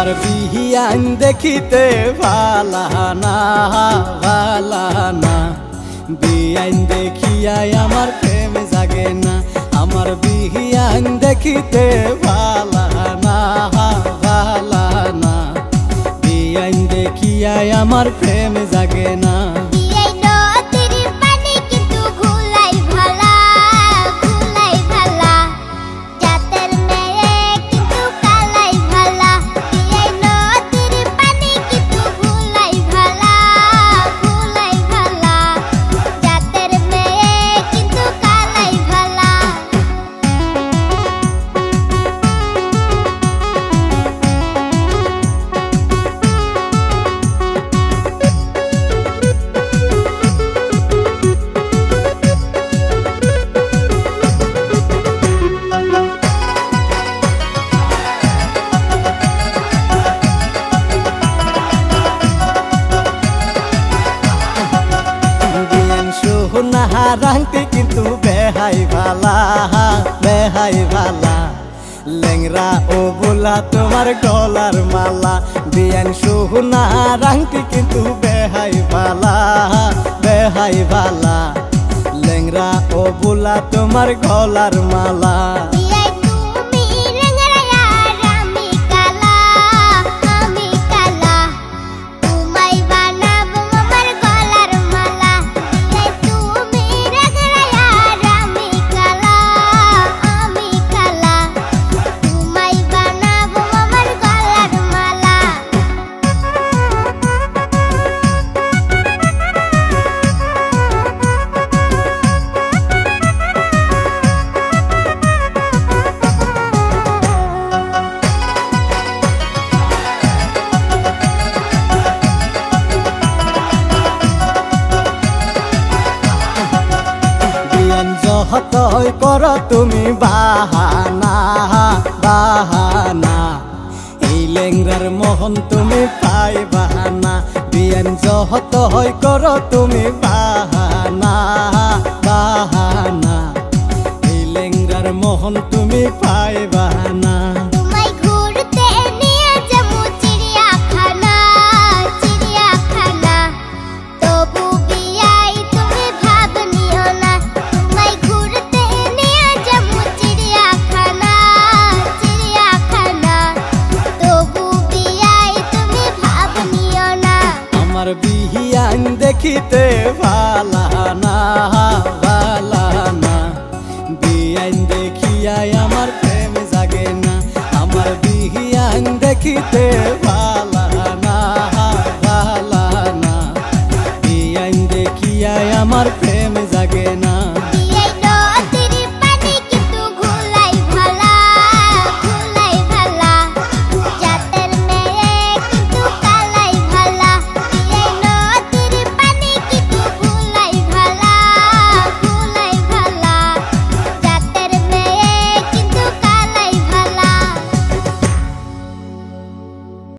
আমার বিহিয়ান দেখিতে ভালা না ভালা না, বিয়াইন দেখিয়াই আমার প্রেম জাগে না। আমার বিহিয়ান দেখিতে ভালা না ভালা না, বিয়াইন দেখিয়াই আমার প্রেম জাগে না। রাংটি কিন্তু বেহাই ভালা বেহাই ভালা, লেংরা ও বোলা তোমার গলার মালা। বিয়ান সোহনা রাংটি কিন্তু বেহাই ভালা বেহাই ভালা, লেংরা ও বোলা তোমার গলার মালা। যতই কর তুমি বাহানা বাহানা, এই লেংরার মোহন তুমি পাইবা না। বিয়ান যতই কর তুমি বাহানা বাহানা, এই লেংরার মোহন তুমি পাইবা না। আমার বিহিয়ান দেখিতে ভালা না ভালা না, বিয়াইন দেখিয়াই আমার প্রেম জাগে না। আমার বিহিয়ান দেখিতে ভালা না ভালা না, বিয়াইন দেখিয়াই আমার প্রেম